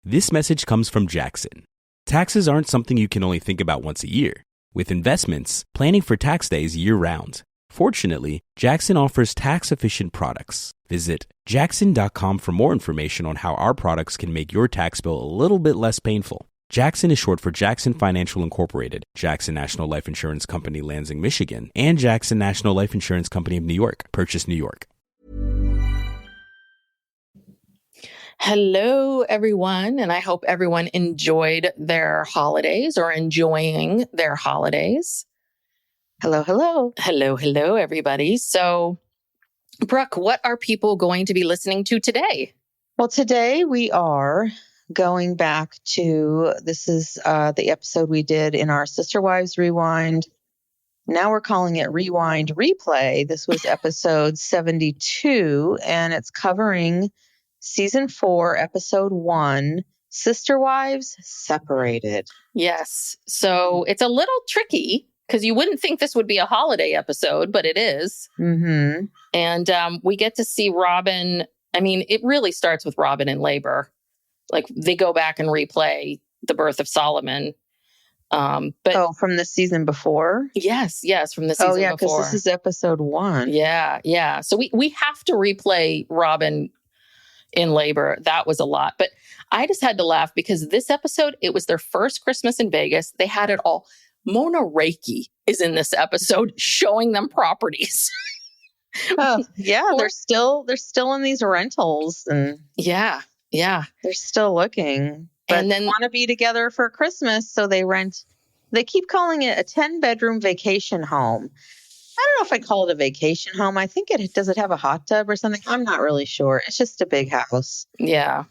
This message comes from Jackson. Taxes aren't something you can only think about once a year. With investments, planning for tax day is year-round. Fortunately, Jackson offers tax-efficient products. Visit jackson.com for more information on how our products can make your tax bill a little bit less painful. Jackson is short for Jackson Financial Incorporated, Jackson National Life Insurance Company, Lansing, Michigan, and Jackson National Life Insurance Company of New York, Purchase, New York. Hello, everyone, and I hope everyone enjoyed their holidays or enjoying their holidays. Hello, hello. Hello, everybody. So, Brooke, what are people going to be listening to today? Well, today we are going back to, this is the episode we did in our Sister Wives Rewind. Now we're calling it Rewind Replay. This was episode 72, and it's covering season 4, episode 1, Sister Wives Separated. Yes. So it's a little tricky because you wouldn't think this would be a holiday episode, but it is. Mm-hmm. And we get to see Robin. I mean, it really starts with Robin in labor. Like they go back and replay the birth of Solomon. But from the season before? Yes, from the season before. Oh, yeah, because this is episode 1. Yeah. So we have to replay Robin in labor. That was a lot. But I just had to laugh because this episode, it was their first Christmas in Vegas. They had it all. Mona Reiki is in this episode showing them properties. Oh, yeah, they're still in these rentals, and yeah, they're still looking. But and then they want to be together for Christmas, so they rent. They keep calling it a 10-bedroom vacation home. I don't know if I call it a vacation home. I think does it have a hot tub or something? I'm not really sure. It's just a big house. Yeah.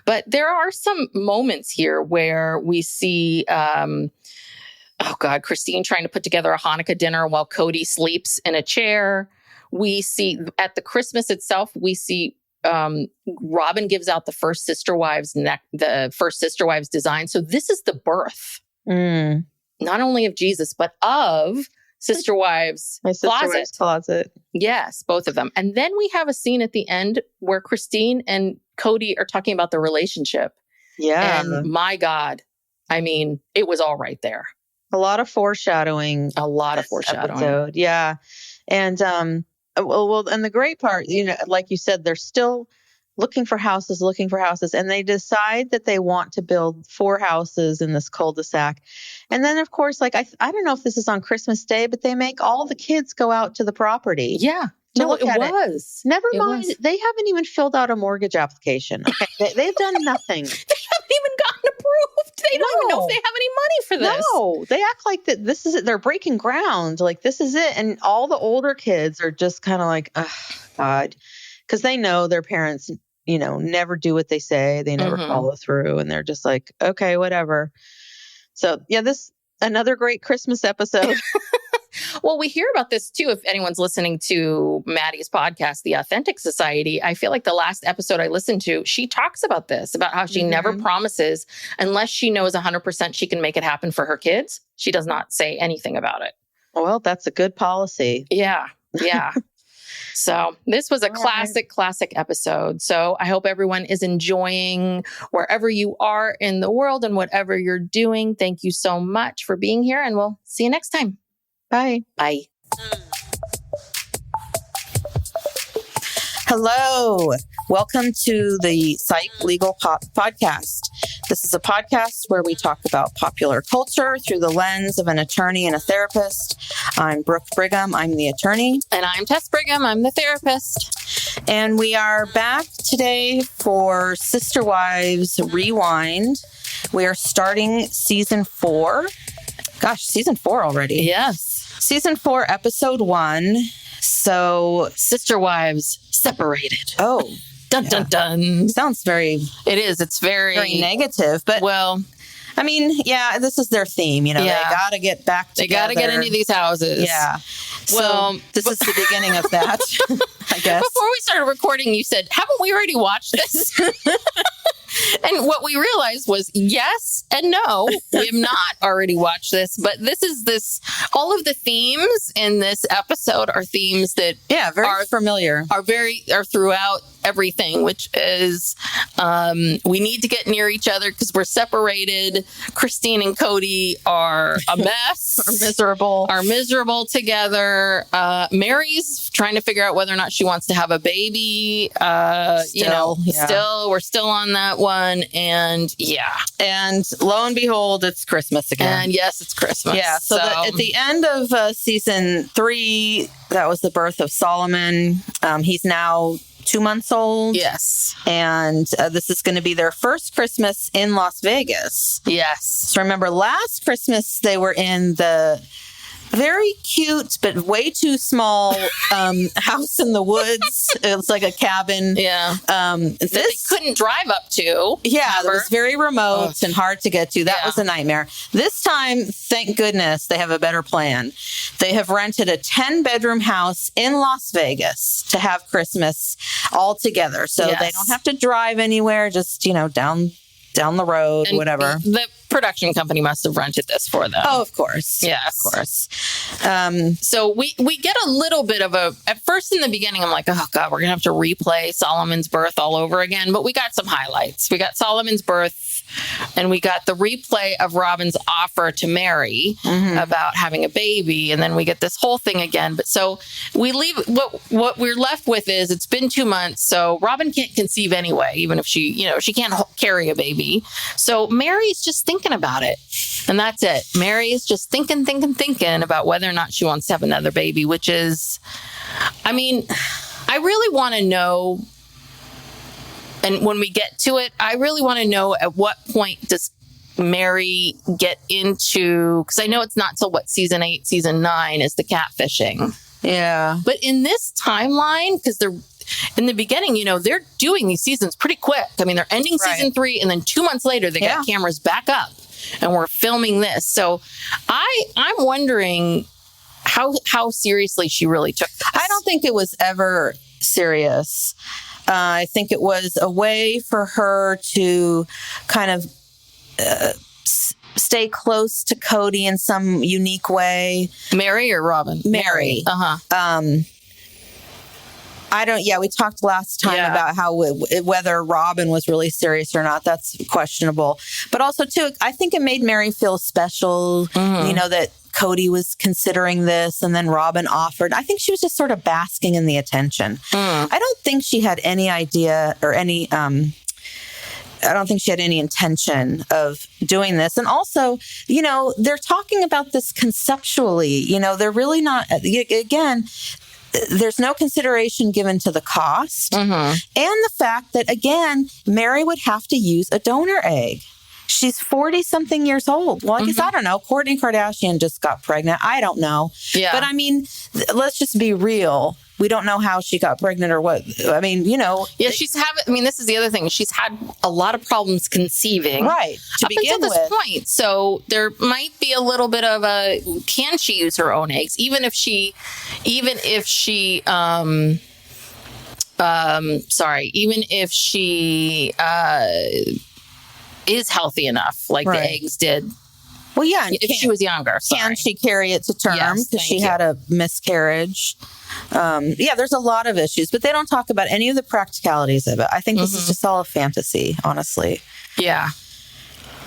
But there are some moments here where we see, Christine trying to put together a Hanukkah dinner while Kody sleeps in a chair. We see at the Christmas itself, we see Robin gives out the first Sister Wives design. So this is the birth, not only of Jesus, but of Sister Wives closet. Yes, both of them. And then we have a scene at the end where Christine and Kody are talking about the relationship. Yeah. And my God, I mean, it was all right there. A lot of foreshadowing. Episode. Yeah. And, and the great part, like you said, they're still looking for houses, and they decide that they want to build 4 houses in this cul-de-sac. And then, of course, like, I don't know if this is on Christmas Day, but they make all the kids go out to the property. Yeah. No, it was. Never mind. They haven't even filled out a mortgage application. Okay. They've done nothing. They haven't even gotten approved. They don't even know if they have any money for this. No, they act like that this is it. They're breaking ground. Like, this is it. And all the older kids are just kind of like, oh, God. Because they know their parents, never do what they say. They never follow through. And they're just like, okay, whatever. So, yeah, another great Christmas episode. Well, we hear about this too. If anyone's listening to Maddie's podcast, The Authentic Society, I feel like the last episode I listened to, she talks about this, about how she never promises unless she knows 100% she can make it happen for her kids. She does not say anything about it. Well, that's a good policy. Yeah. So this was a classic episode. So I hope everyone is enjoying wherever you are in the world and whatever you're doing. Thank you so much for being here, and we'll see you next time. Bye. Bye. Hello. Welcome to the Psych Legal Podcast. This is a podcast where we talk about popular culture through the lens of an attorney and a therapist. I'm Brooke Brigham. I'm the attorney. And I'm Tess Brigham. I'm the therapist. And we are back today for Sister Wives Rewind. We are starting season 4. Gosh, season 4 already. Yes. Season 4, episode 1. So, Sister Wives Separated. Oh. Dun, dun, dun. Sounds very... It is. It's very negative. But, well, I mean, yeah, this is their theme. They got to get back together. They got to get into these houses. Yeah. Well, so this is the beginning of that, I guess. Before we started recording, you said, haven't we already watched this? And what we realized was yes and no. We have not already watched this, but all of the themes in this episode are themes that very familiar. Are throughout everything, which is we need to get near each other because we're separated. Christine and Kody are a mess. Are miserable together. Mary's trying to figure out whether or not she wants to have a baby. We're still on that one. And and lo and behold, it's Christmas again. And yes, it's Christmas. Yeah. So at the end of season 3, that was the birth of Solomon. He's now 2 months old. Yes. And this is going to be their first Christmas in Las Vegas. Yes. So remember, last Christmas, they were in the very cute, but way too small house in the woods. It was like a cabin. Yeah. They couldn't drive up to. Yeah, it was very remote and hard to get to. That was a nightmare. This time, thank goodness, they have a better plan. They have rented a 10-bedroom house in Las Vegas to have Christmas all together. So they don't have to drive anywhere, just, down the road, and whatever. The production company must have rented this for them. Oh, of course. Yes. Of course. So we get a little bit of at first in the beginning, I'm like, oh God, we're going to have to replay Solomon's birth all over again. But we got some highlights. We got Solomon's birth and we got the replay of Robin's offer to Mary about having a baby. And then we get this whole thing again. But so we leave, what we're left with is it's been 2 months. So Robin can't conceive anyway, even if she can't carry a baby. So Mary's just thinking about it. And that's it. Mary's just thinking about whether or not she wants to have another baby, which is, I really want to know. And when we get to it, I really want to know at what point does Mary get into, because I know it's not till season 8, season 9 is the catfishing. Yeah. But in this timeline, because they're in the beginning, they're doing these seasons pretty quick. I mean, they're ending season 3 and then 2 months later, they got cameras back up and we're filming this. So I'm wondering how seriously she really took this. I don't think it was ever serious. I think it was a way for her to kind of stay close to Kody in some unique way. Mary or Robin? Mary. We talked last time about how whether Robin was really serious or not. That's questionable. But also, too, I think it made Mary feel special, that Kody was considering this and then Robin offered. I think she was just sort of basking in the attention. I don't think she had any idea or any... I don't think she had any intention of doing this. And also, they're talking about this conceptually. They're really not... Again... There's no consideration given to the cost and the fact that, again, Mary would have to use a donor egg. She's 40-something years old. Well, I guess, I don't know. Kourtney Kardashian just got pregnant. I don't know. Yeah. But, let's just be real. We don't know how she got pregnant or what. Yeah, this is the other thing. She's had a lot of problems conceiving. Right. To begin with. Up until this point. So there might be a little bit of can she use her own eggs? Even if she is healthy enough, like the eggs did. Well, yeah. If she was younger. Can she carry it to term? Because she had a miscarriage. There's a lot of issues, but they don't talk about any of the practicalities of it. I think this is just all a fantasy, honestly. Yeah.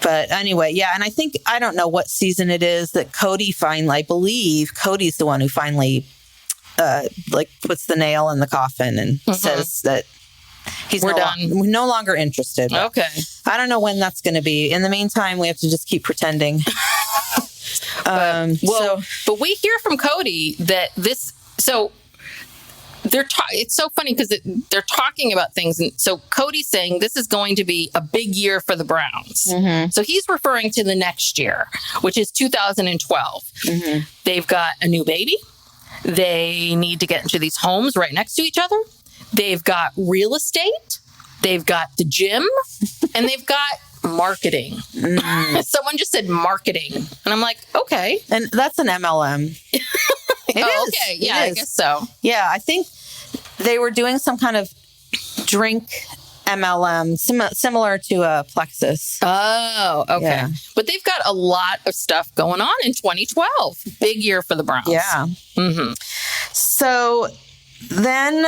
But anyway, and I don't know what season it is that Kody I believe Cody's the one who finally, puts the nail in the coffin and says that we're no longer interested. Okay. I don't know when that's going to be. In the meantime, we have to just keep pretending. But we hear from Kody that this. So it's so funny because they're talking about things, and so Cody's saying this is going to be a big year for the Browns. So he's referring to the next year, which is 2012. They've got a new baby. They need to get into these homes right next to each other. They've got real estate, they've got the gym, and they've got marketing. Someone just said marketing. And I'm like, okay. And that's an MLM. It is. Okay. Yeah, I guess so. Yeah, I think they were doing some kind of drink MLM, similar to a Plexus. Oh, okay. Yeah. But they've got a lot of stuff going on in 2012. Big year for the Browns. Yeah. Mm-hmm. So then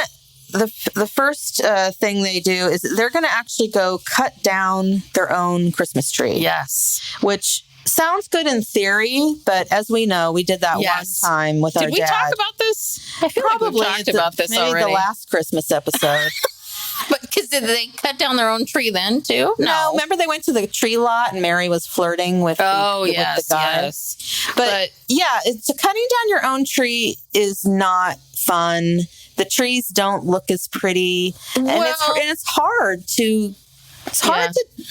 the first thing they do is they're going to actually go cut down their own Christmas tree. Yes. Which sounds good in theory, but as we know, we did that one time with our dad. Did we talk about this? I feel Probably like we talked about this maybe already. the last Christmas episode. But because did they cut down their own tree then too? No, remember they went to the tree lot and Mary was flirting with with the guy. Yes. But yeah, cutting down your own tree is not fun. The trees don't look as pretty, and it's hard to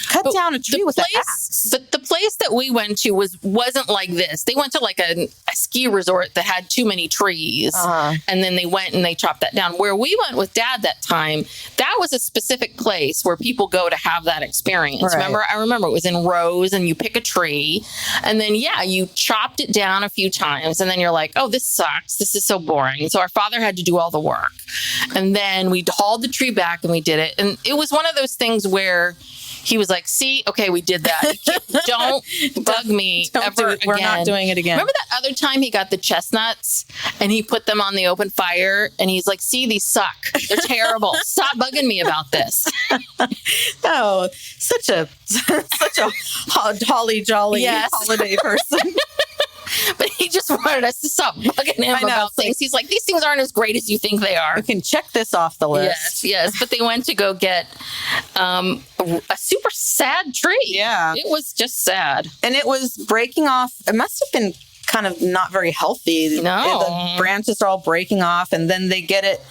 cut down a tree with an axe. But the place that we went to wasn't like this. They went to like a ski resort that had too many trees, and then they went and they chopped that down. Where we went with Dad that time, that was a specific place where people go to have that experience. Right. I remember it was in rows, and you pick a tree, and then you chopped it down a few times, and then you're like, oh, this sucks. This is so boring. So our father had to do all the work, and then we hauled the tree back and we did it, and it was one of those things where he was like, see, okay, we did that. Don't bug me ever again. We're not doing it again. Remember that other time he got the chestnuts and he put them on the open fire and he's like, see, these suck. They're terrible. Stop bugging me about this. Oh, such a holly jolly holiday person. But he just wanted us to stop bugging him about things. He's like, these things aren't as great as you think they are. You can check this off the list. Yes. But they went to go get a super sad tree. Yeah. It was just sad. And it was breaking off. It must have been kind of not very healthy. No. The branches are all breaking off, and then they get it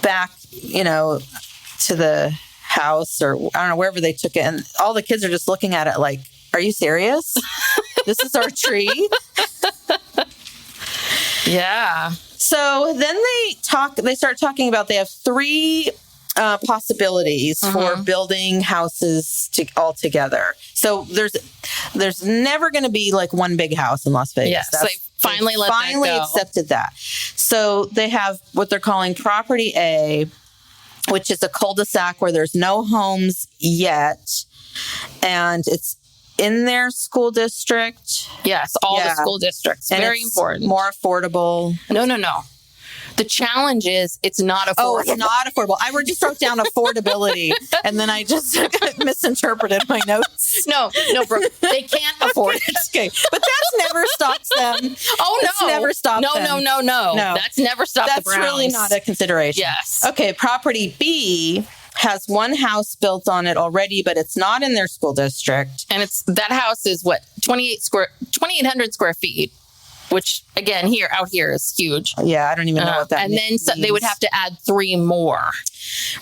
back, to the house, or I don't know, wherever they took it. And all the kids are just looking at it like, are you serious? This is our tree. Yeah. So then they start talking about, they have three possibilities for building houses all together. So there's never going to be like one big house in Las Vegas. Yes, they finally accepted that. So they have what they're calling Property A, which is a cul-de-sac where there's no homes yet, and it's in their school district. Yes, all the school districts. And very important. More affordable. No. The challenge is it's not affordable. Oh, it's not affordable. I just wrote down affordability, and then I just misinterpreted my notes. No, bro. They can't afford it. Okay. But that's never stops them. Oh, no. It's never stopped them. No. That's never stopped the Browns. That's really not a consideration. Yes. Okay, Property B has one house built on it already, but it's not in their school district. And that house is what, 2,800 square feet, which again, out here is huge. Yeah, I don't even know what that means. And then they would have to add 3 more.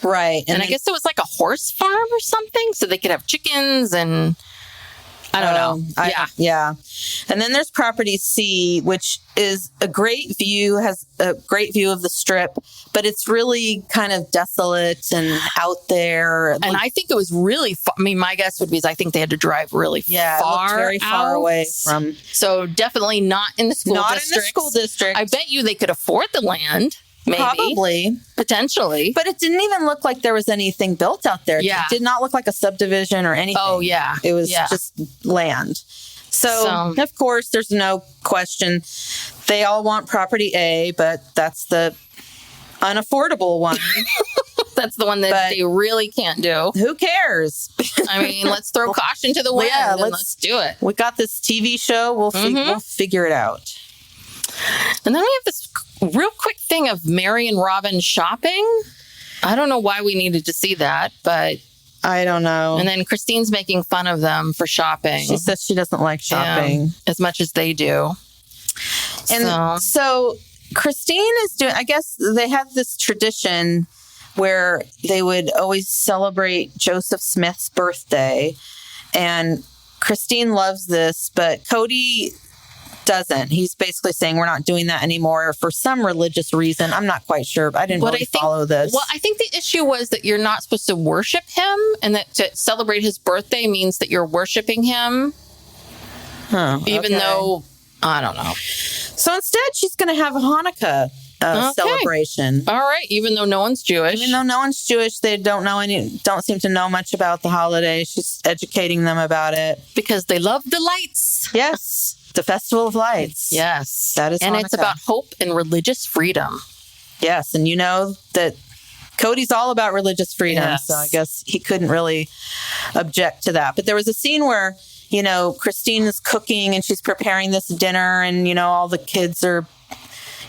Right. And I guess it was like a horse farm or something, so they could have chickens and I don't know. Yeah. And then there's Property C, which is has a great view of the Strip, but it's really kind of desolate and out there. And I think it was really far. I mean, my guess would be I think they had to drive really far. It looked very far away from. So definitely not in the school district. Not in the school district. I bet you they could afford the land. Maybe. Probably. Potentially. But it didn't even look like there was anything built out there. Yeah. It did not look like a subdivision or anything. Oh, yeah. It was just land. So, of course, there's no question. They all want Property A, but that's the unaffordable one. That's the one that they really can't do. Who cares? I mean, let's throw caution to the wind and let's do it. We got this TV show. We'll figure it out. And then we have this real quick thing of Mary and Robin shopping. I don't know why we needed to see that, but I don't know. And then Christine's making fun of them for shopping. She says she doesn't like shopping as much as they do. And so Christine is doing, I guess they have this tradition where they would always celebrate Joseph Smith's birthday. And Christine loves this, but Kody doesn't. He's basically saying we're not doing that anymore for some religious reason. I'm not quite sure. I didn't really follow this. Well, I think the issue was that you're not supposed to worship him, and that to celebrate his birthday means that you're worshiping him. Even though, I don't know. So instead, she's going to have Hanukkah. celebration. All right. Even though no one's Jewish. They don't seem to know much about the holiday. She's educating them about it. Because they love the lights. Yes. The Festival of Lights. Yes. That is And Hanukkah. it's about hope and religious freedom. Yes. And you know that Kody's all about religious freedom. Yes. So I guess he couldn't really object to that. But there was a scene where, Christine is cooking and she's preparing this dinner and, all the kids are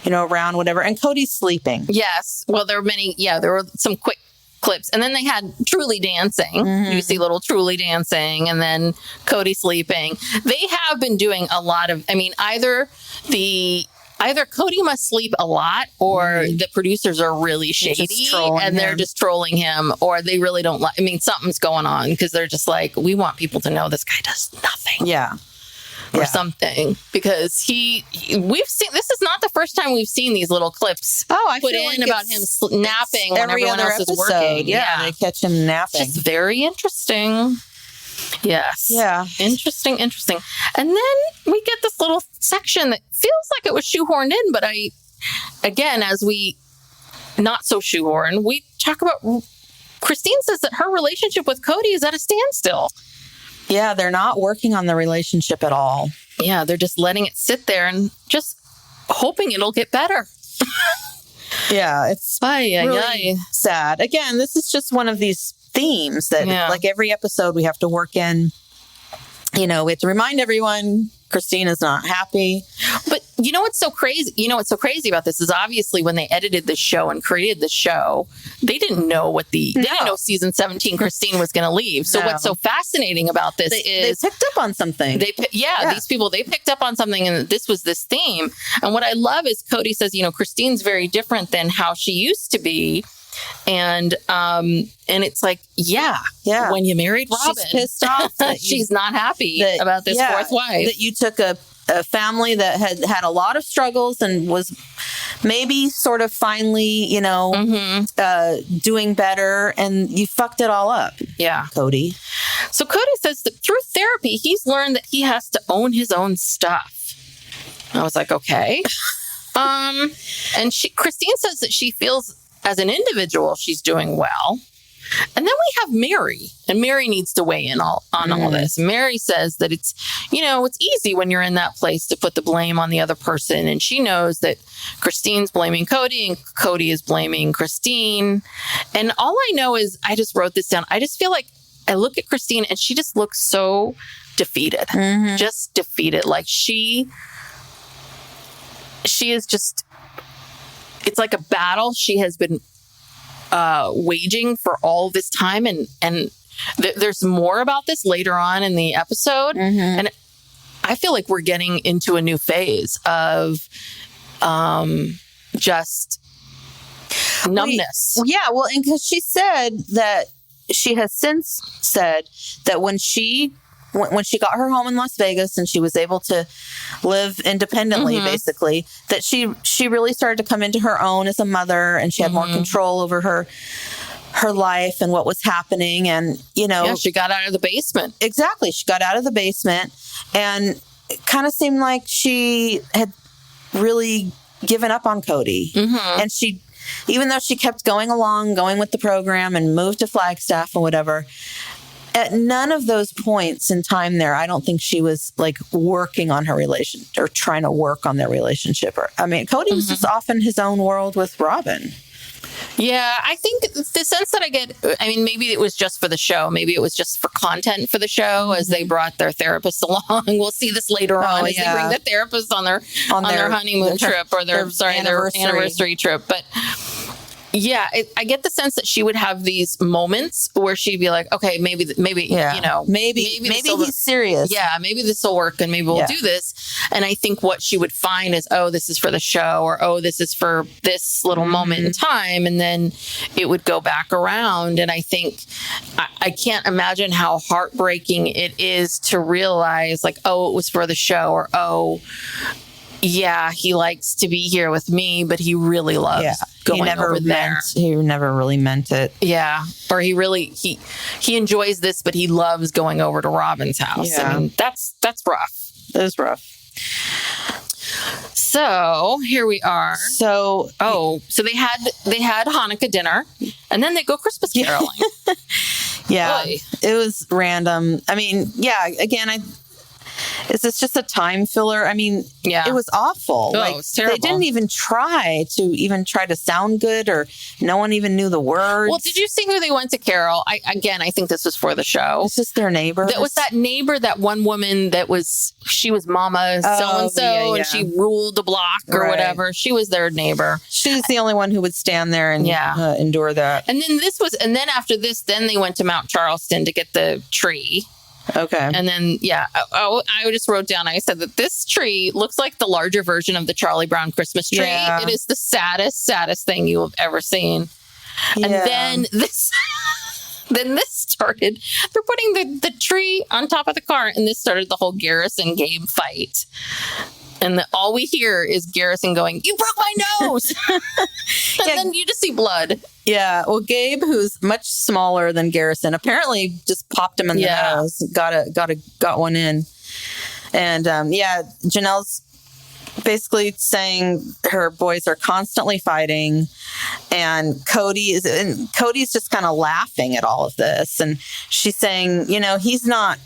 around, whatever. And Kody's sleeping. Yes. Well, there were some quick clips. And then they had Truly dancing. Mm-hmm. You see little Truly dancing and then Kody sleeping. They have been doing a lot of, either Kody must sleep a lot or the producers are really shady and they're just trolling him, or they really don't like, something's going on because they're just like, we want people to know this guy does nothing. Yeah. Or something, because we've seen, this is not the first time we've seen these little clips put in like about him napping when everyone else is working. Yeah, they catch him napping. It's just very interesting. Yes. Yeah. Interesting. And then we get this little section that feels like it was shoehorned in, but not so shoehorned. We talk about, Christine says that her relationship with Kody is at a standstill. Yeah, they're not working on the relationship at all. Yeah, they're just letting it sit there and just hoping it'll get better. Yeah, it's really sad. Again, this is just one of these themes that, like every episode, we have to work in. We have to remind everyone Christine is not happy. But you know what's so crazy? What's so crazy about this is obviously when they edited the show and created the show, they didn't know they didn't know season 17 Christine was going to leave. So what's so fascinating about this is they picked up on something. These people, they picked up on something, and this was this theme. And what I love is Kody says, Christine's very different than how she used to be. And it's like, when you married Robin, she's pissed off that she's not happy about this fourth wife. That you took a family that had a lot of struggles and was maybe sort of finally, doing better, and you fucked it all up. Yeah. Kody. So Kody says that through therapy, he's learned that he has to own his own stuff. I was like, okay. And Christine says that she feels as an individual, she's doing well. And then we have Mary, and Mary needs to weigh in on all this. Mary says that it's easy when you're in that place to put the blame on the other person. And she knows that Christine's blaming Kody and Kody is blaming Christine. And all I know is, I just wrote this down. I just feel like I look at Christine and she just looks so defeated, just defeated. Like she is just, it's like a battle she has been waging for all this time. And there's more about this later on in the episode. And I feel like we're getting into a new phase of just numbness. Well, and because she said that she has since said that when she got her home in Las Vegas and she was able to live independently, basically, that she really started to come into her own as a mother, and she had more control over her life and what was happening. And, she got out of the basement. Exactly. She got out of the basement, and it kind of seemed like she had really given up on Kody. And she, even though she kept going with the program and moved to Flagstaff and whatever, at none of those points in time there, I don't think she was like working on her relation or trying to work on their relationship. Kody was just off in his own world with Robin. Yeah, I think the sense that I get, maybe it was just for the show. Maybe it was just for content for the show as they brought their therapist along. We'll see this later on as they bring the therapist on their honeymoon trip or their anniversary trip. But yeah, I get the sense that she would have these moments where she'd be like, okay, maybe he's serious. Yeah, maybe this will work and maybe we'll do this. And I think what she would find is, oh, this is for the show, or, oh, this is for this little moment in time. And then it would go back around. And I think I can't imagine how heartbreaking it is to realize, like, oh, it was for the show, or, oh, yeah, he likes to be here with me, but he really loves going over there. He never really meant it. Yeah. Or he enjoys this, but he loves going over to Robin's house. Yeah. That's rough. It is rough. So here we are. So they had Hanukkah dinner, and then they go Christmas caroling. Yeah, it was random. I mean, again, is this just a time filler? I mean, it was awful. It was terrible. They didn't even try to sound good, or no one even knew the words. Well, did you see who they went to carol? I think this was for the show. It's just their neighbor. That was that neighbor, that one woman she was Mama so-and-so, and she ruled the block or whatever. She was their neighbor. She's the only one who would stand there and endure that. And then after this, then they went to Mount Charleston to get the tree. Okay. And then, I just wrote down, I said that this tree looks like the larger version of the Charlie Brown Christmas tree. Yeah. It is the saddest thing you have ever seen. Yeah. And then this started, they're putting the tree on top of the car, and this started the whole Garrison Gabe fight. And all we hear is Garrison going, "You broke my nose!" And then you just see blood. Yeah. Well, Gabe, who's much smaller than Garrison, apparently just popped him in the nose. Got one in. And Janelle's basically saying her boys are constantly fighting, and Kody's just kind of laughing at all of this. And she's saying, he's not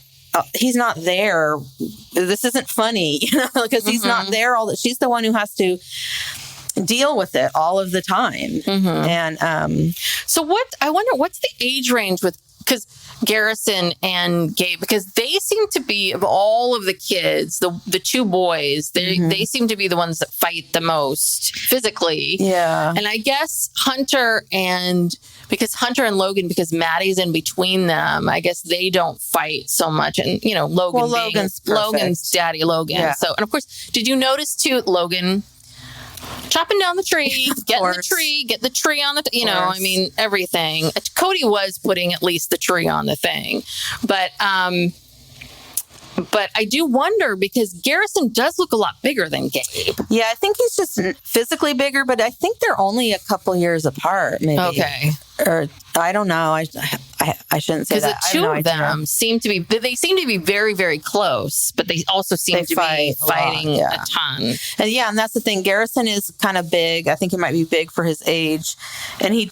there. This isn't funny, because he's not there. She's the one who has to deal with it all of the time. Mm-hmm. And so I wonder what's the age range because Garrison and Gabe, because they seem to be, of all of the kids, the two boys, they seem to be the ones that fight the most physically. Yeah. And I guess Hunter and Logan, because Maddie's in between them, I guess they don't fight so much. And, Logan's daddy, Logan. Yeah. So, and of course, did you notice too, Logan chopping down the tree, get the tree on the, everything. Kody was putting at least the tree on the thing. But I do wonder, because Garrison does look a lot bigger than Gabe. Yeah, I think he's just physically bigger, but I think they're only a couple years apart, maybe. Okay. Or I don't know. I shouldn't say that. Because the two of them seem to be very, very close, but they also seem to be fighting a ton. And that's the thing. Garrison is kind of big. I think he might be big for his age. And he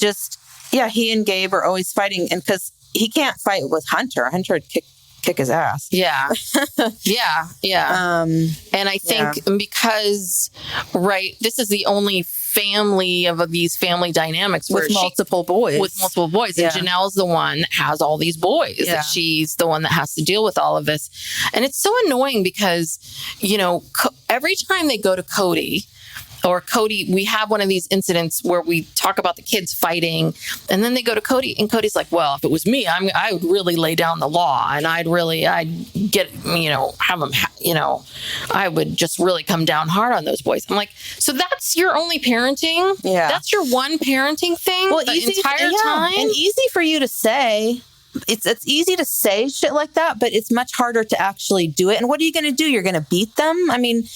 and Gabe are always fighting. And because he can't fight with Hunter. Hunter would kick his ass. Yeah. Yeah. And I think because, this is the only family of these family dynamics with multiple boys. And Janelle's the one that has all these boys. Yeah. That she's the one that has to deal with all of this. And it's so annoying because, every time they go to Kody, we have one of these incidents where we talk about the kids fighting, and then they go to Kody, and Cody's like, well, if it was me, I would really lay down the law, and I'd get, have them, I would just really come down hard on those boys. I'm like, so that's your only parenting? Yeah. That's your one parenting thing the entire time? And easy for you to say. It's easy to say shit like that, but it's much harder to actually do it. And what are you going to do? You're going to beat them? I mean,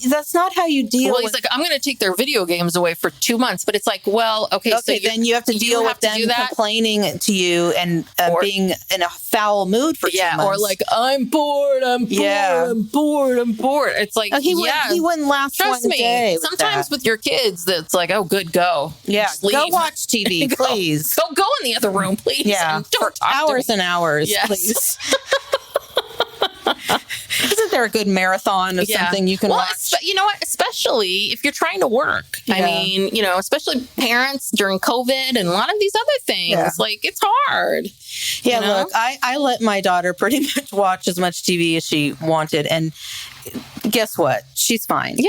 that's not how you deal with... Well, he's like, I'm going to take their video games away for 2 months. But it's like, well, okay, so then you have to deal with them complaining to you and being in a foul mood for 2 months. Or like, I'm bored. It's like, he wouldn't last trust one me, day. Sometimes with your kids, it's like, oh, good, go. Yeah, go watch TV, please. Go in the other room, please. Yeah, don't hours and hours, please. Isn't there a good marathon of something you can watch? You know what? Especially if you're trying to work. Yeah. I mean, especially parents during COVID and a lot of these other things. Yeah. Like, it's hard. Yeah, look, I let my daughter pretty much watch as much TV as she wanted. And guess what? She's fine. Yeah.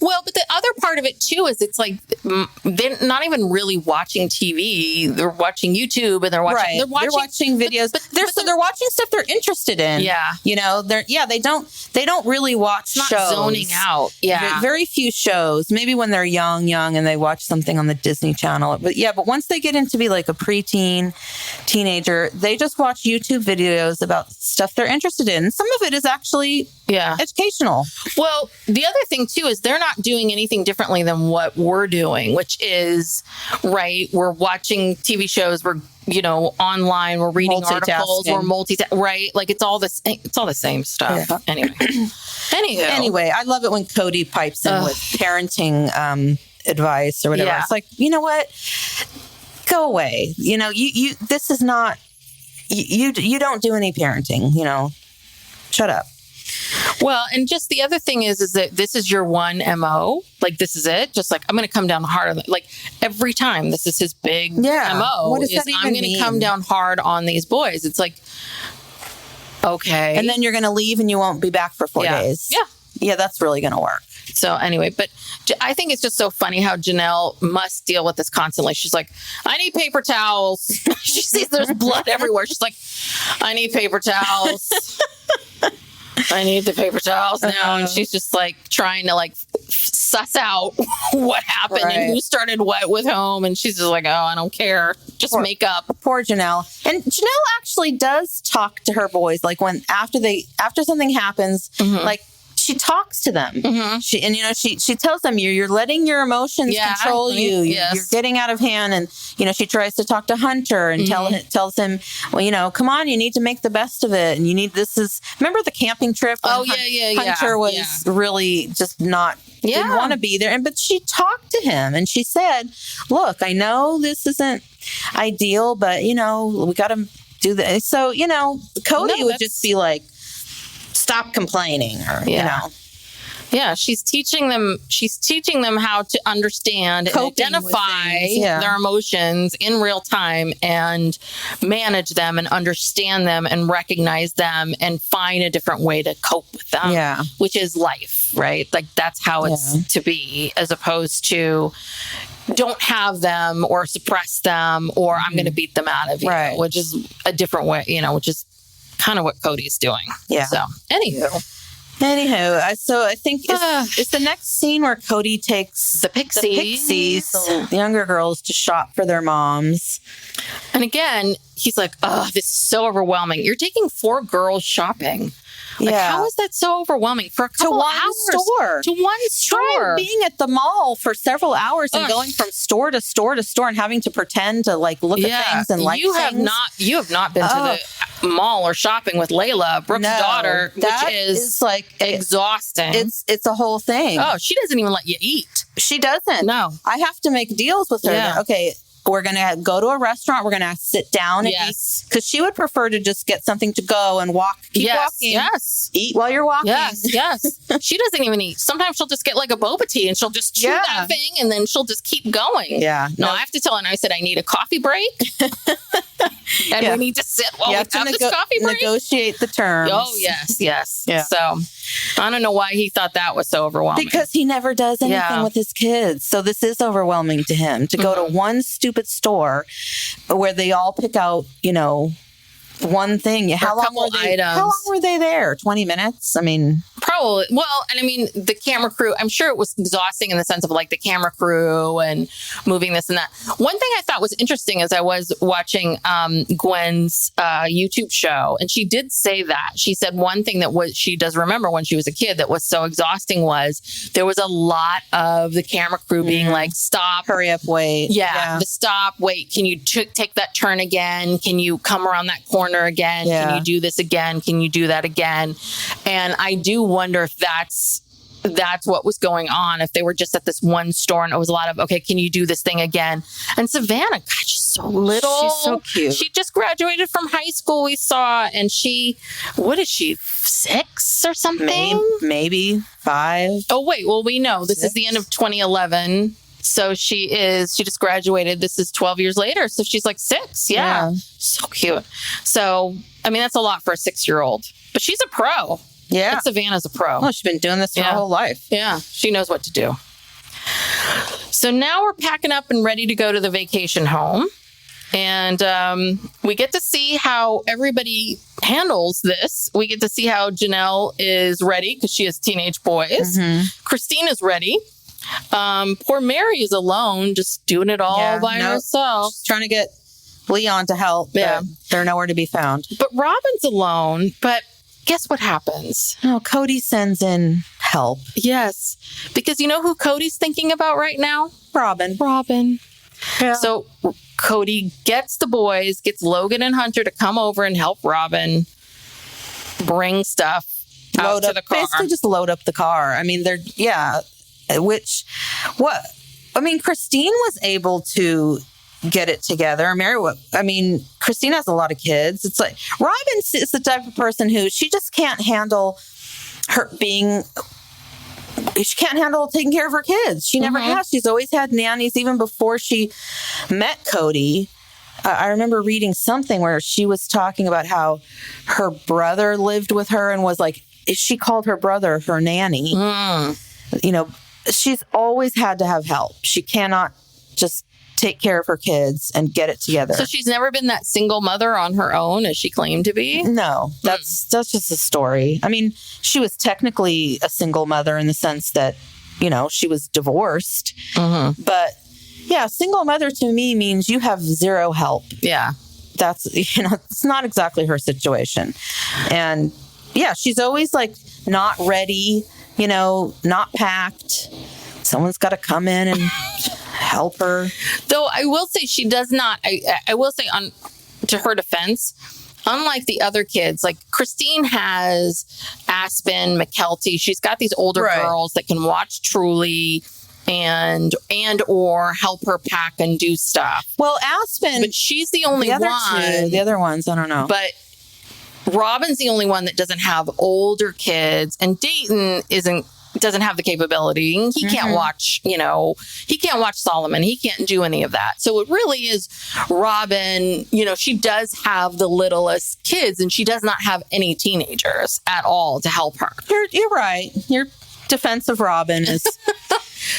Well, but the other part of it too is it's like they're not even really watching TV. They're watching YouTube, and they're watching videos. But they're watching stuff they're interested in. Yeah, they don't really watch shows. Not zoning out. Yeah, very few shows. Maybe when they're young, and they watch something on the Disney Channel. But once they get into be like a preteen, teenager, they just watch YouTube videos about stuff they're interested in. Some of it is actually educational. Well, the The other thing too is they're not doing anything differently than what we're doing, which is, right, we're watching TV shows, we're, online, we're reading articles, we're right? Like it's all the same stuff. Yeah. Anyway, I love it when Kody pipes in with parenting advice or whatever. Yeah. It's like, you know what? Go away. You this is not you don't do any parenting, Shut up. Well, and just the other thing is that this is your one MO. Like, this is it. Just like, I'm going to come down hard on it. Like, every time, this is his big MO. What does that even I'm going to come down hard on these boys. It's like, okay. And then you're going to leave and you won't be back for 4 days. Yeah. Yeah, that's really going to work. So anyway, but I think it's just so funny how Janelle must deal with this constantly. She's like, I need paper towels. She sees there's blood everywhere. She's like, I need paper towels. I need the paper towels now. And she's just like trying to like suss out what happened and who started what with whom. And she's just like, oh, I don't care. Just make up. Poor Janelle. And Janelle actually does talk to her boys. Like when after something happens, like she talks to them. She tells them you're letting your emotions control you. You're getting out of hand. And, she tries to talk to Hunter and tells him, well, come on, you need to make the best of it. And remember the camping trip? Hunter was really just didn't want to be there. But she talked to him and she said, look, I know this isn't ideal, but, we got to do this. So, Kody would just be like, stop complaining or, Yeah, she's teaching them how to understand and identify their emotions in real time and manage them and understand them and recognize them and find a different way to cope with them, which is life, right? Like that's how it's to be, as opposed to don't have them or suppress them or I'm going to beat them out of you, which is a different way, which is kind of what Kody's doing. Yeah. So, anywho, so I think it's the next scene where Kody takes the Pixies, the younger girls, to shop for their moms. And again, he's like, oh, this is so overwhelming. You're taking 4 girls shopping. Like, how is that so overwhelming for a couple hours? To one store. Try being at the mall for several hours and going from store to store to store and having to pretend to like look at things and like things. You have not been to the mall or shopping with Layla, Brooke's daughter, which is like exhausting. It's a whole thing. Oh, she doesn't even let you eat. She doesn't. No. I have to make deals with her. Yeah. Okay. We're going to go to a restaurant. We're going to sit down and eat. Because she would prefer to just get something to go and keep walking. Yes. Eat while you're walking. Yes. She doesn't even eat. Sometimes she'll just get like a boba tea and she'll just chew that thing and then she'll just keep going. Yeah. No, I have to tell her, and I said, I need a coffee break. And we need to sit while we have this coffee break. Negotiate the terms. Oh, yes. Yeah. So I don't know why he thought that was so overwhelming. Because he never does anything with his kids. So this is overwhelming to him to go to one stupid store where they all pick out, one thing. How long were they there? 20 minutes? I mean, probably. Well, and I mean, the camera crew, I'm sure it was exhausting in the sense of like the camera crew and moving this and that. One thing I thought was interesting is I was watching Gwen's YouTube show, and she did say that. She said one thing that she does remember when she was a kid that was so exhausting was there was a lot of the camera crew being like, stop. Hurry up, wait. Yeah. The stop, wait. Can you take that turn again? Can you come around that corner again? Can you do this again? Can you do that again? And I do wonder if that's what was going on, if they were just at this one store and it was a lot of, okay, can you do this thing again? And Savannah, God, she's so little. She's so cute. She just graduated from high school, we saw, and what is she, 6 or something? Maybe 5. Oh, wait, well, we know this is the end of 2011. So she just graduated. This is 12 years later. So she's like 6. Yeah. So cute. So, I mean, that's a lot for a 6-year-old, but she's a pro. Yeah. And Savannah's a pro. Oh, she's been doing this her whole life. Yeah. She knows what to do. So now we're packing up and ready to go to the vacation home. And we get to see how everybody handles this. We get to see how Janelle is ready because she has teenage boys. Mm-hmm. Christine is ready. Poor Mary is alone, just doing it all by herself. She's trying to get Leon to help. Yeah. They're nowhere to be found. But Robin's alone. But guess what happens? Oh, Kody sends in help. Yes. Because you know who Kody's thinking about right now? Robin. Yeah. So Kody gets the boys, gets Logan and Hunter to come over and help Robin bring stuff out to the car. Basically just load up the car. I mean, Christine was able to get it together. Christine has a lot of kids. It's like Robin is the type of person who she just can't handle she can't handle taking care of her kids. She never has. She's always had nannies even before she met Kody. I remember reading something where she was talking about how her brother lived with her and was like, she called her brother her nanny. She's always had to have help. She cannot just take care of her kids and get it together. So she's never been that single mother on her own as she claimed to be? No, that's just a story. I mean, she was technically a single mother in the sense that, she was divorced. But yeah, single mother to me means you have zero help. Yeah. That's, it's not exactly her situation. And yeah, she's always like not ready, not packed. Someone's got to come in and help her. Though I will say she does not. I will say to her defense, unlike the other kids, like Christine has Aspen, McKelty. She's got these older girls that can watch Truly and or help her pack and do stuff. Well, Aspen, but she's the only one. The other ones, I don't know. But Robin's the only one that doesn't have older kids, and Dayton doesn't have the capability. He can't watch, he can't watch Solomon. He can't do any of that. So it really is Robin, she does have the littlest kids and she does not have any teenagers at all to help her. You're right. Your defense of Robin is...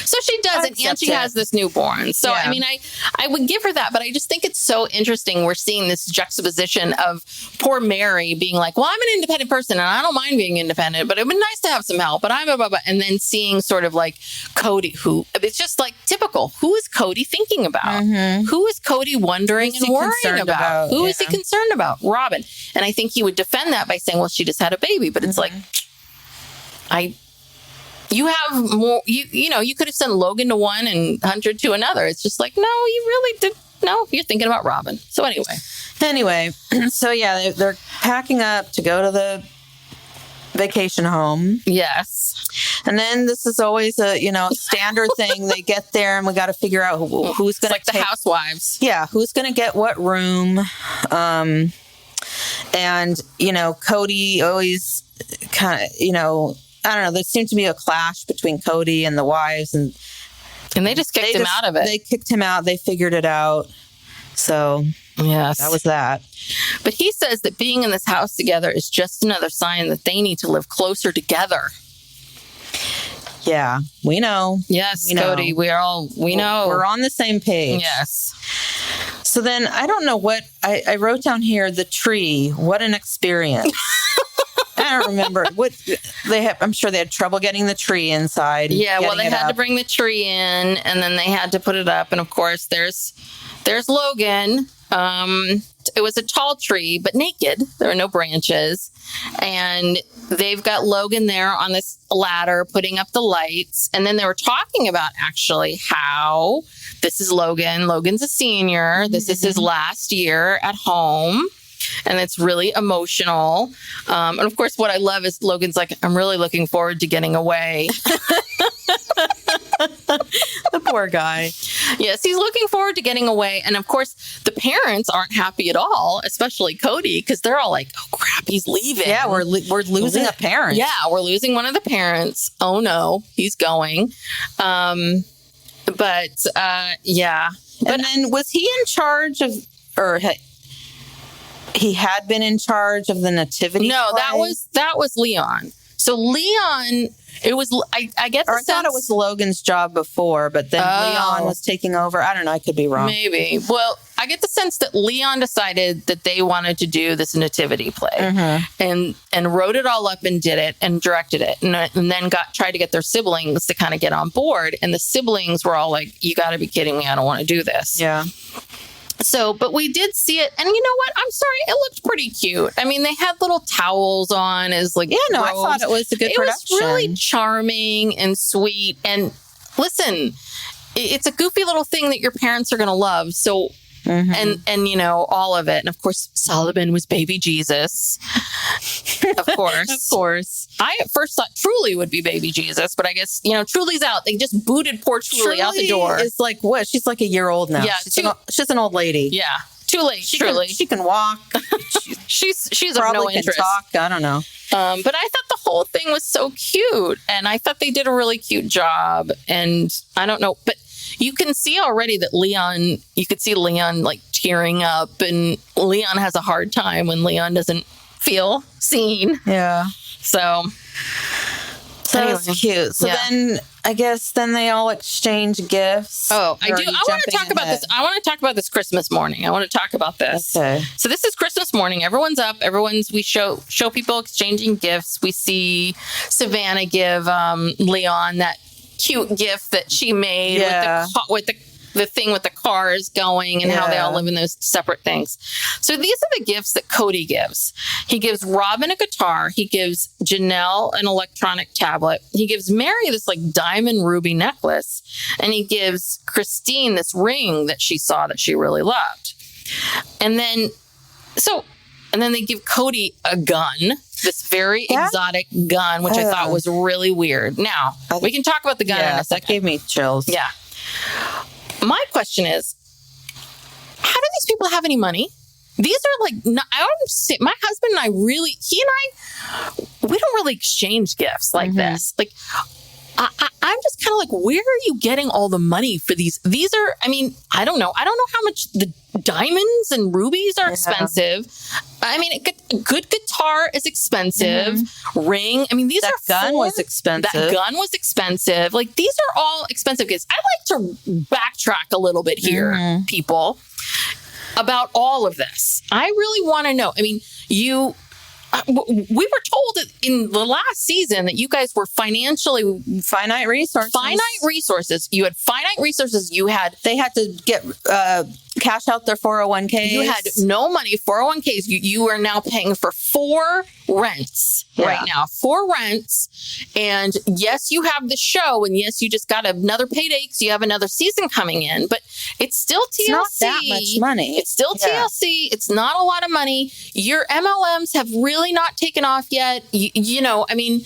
So she doesn't, and she has this newborn. So, yeah. I mean, I would give her that, but I just think it's so interesting. We're seeing this juxtaposition of poor Mary being like, well, I'm an independent person and I don't mind being independent, but it'd be nice to have some help. But I'm blah, blah, blah. And then seeing sort of like Kody, who it's just like typical. Who is Kody thinking about? Who is Kody wondering and worrying about? Who is he concerned about? Robin. And I think he would defend that by saying, well, she just had a baby. But it's like, you have more, you could have sent Logan to one and Hunter to another. It's just like, no, you really did. No, you're thinking about Robin. So anyway, so yeah, they're packing up to go to the vacation home. Yes. And then this is always a, standard thing. They get there and we got to figure out who's going to take the housewives. Yeah. Who's going to get what room. And, Kody always kind of, I don't know. There seemed to be a clash between Kody and the wives, and they just kicked him out of it. They kicked him out. They figured it out. So yes, that was that. But he says that being in this house together is just another sign that they need to live closer together. Yeah, we know. Yes, we know. Kody, we know. We're on the same page. Yes. So then I don't know what I wrote down here. The tree. What an experience. I don't remember what they have. I'm sure they had trouble getting the tree inside. Yeah, well, they had to bring the tree in, and then they had to put it up. And of course, there's Logan. It was a tall tree, but naked. There were no branches, and they've got Logan there on this ladder putting up the lights. And then they were talking about actually how this is Logan. Logan's a senior. This is his last year at home. And it's really emotional. And of course, what I love is Logan's like, I'm really looking forward to getting away. The poor guy. Yes, he's looking forward to getting away. And of course, the parents aren't happy at all, especially Kody, because they're all like, oh, crap, he's leaving. Yeah, we're losing a parent. Yeah, we're losing one of the parents. Oh, no, he's going. Yeah. And then was he in charge of, or he had been in charge of the Nativity? No, play? that was Leon. So Leon, it was, I get the sense, I thought it was Logan's job before, but then Leon was taking over. I don't know. I could be wrong. Maybe. Well, I get the sense that Leon decided that they wanted to do this Nativity play and wrote it all up and did it and directed it. And then tried to get their siblings to kind of get on board. And the siblings were all like, you got to be kidding me. I don't want to do this. Yeah. So, but we did see it, and you know what? I'm sorry, it looked pretty cute. I mean, they had little towels on as like robes. I thought it was a good production. It was really charming and sweet. And listen, it's a goofy little thing that your parents are going to love. So, and you know, all of it. And of course, Solomon was baby Jesus. Of course. I at first thought Truly would be baby Jesus, but I guess, you know, Truly's out. They just booted poor Truly out the door. Is like what? She's like a year old now. Yeah, she's an old lady. Yeah. Too late. She can walk. she's probably of no interest. Can talk. I don't know. But I thought the whole thing was so cute, and I thought they did a really cute job. And I don't know, but you can see already that you could see Leon like tearing up, and Leon has a hard time when Leon doesn't feel seen. Yeah. So anyway. That was cute. So then I guess they all exchange gifts. Oh, I do. I want to talk about this. I want to talk about this Christmas morning. I want to talk about this. Okay. So this is Christmas morning. Everyone's up. We show people exchanging gifts. We see Savannah give Leon that cute gift that she made with the thing with the cars going and how they all live in those separate things. So these are the gifts that Kody gives. He gives Robin a guitar. He gives Janelle an electronic tablet. He gives Mary this like diamond ruby necklace. And he gives Christine this ring that she saw that she really loved. And then they give Kody a gun, this very exotic gun, which I thought was really weird. Now, we can talk about the gun in a second. That gave me chills. Yeah. My question is, how do these people have any money? These are like, I don't say, my husband and I really, we don't really exchange gifts like this. Like, I'm just kind of like, where are you getting all the money for these? These are, I mean, I don't know. I don't know how much the diamonds and rubies are expensive. I mean, a good guitar is expensive. Ring. I mean, that gun was expensive. That gun was expensive. Like, these are all expensive gifts. I like to backtrack a little bit here, people, about all of this. I really want to know. I mean, we were told in the last season that you guys were financially finite resources. You had finite resources. They had to get cash out their 401ks. You had no money. 401ks. You are now paying for 4 rents right now. 4 rents. And yes, you have the show. And yes, you just got another payday because you have another season coming in. But it's still TLC. It's not that much money. It's still TLC. It's not a lot of money. Your MLMs have really not taken off yet. You know, I mean,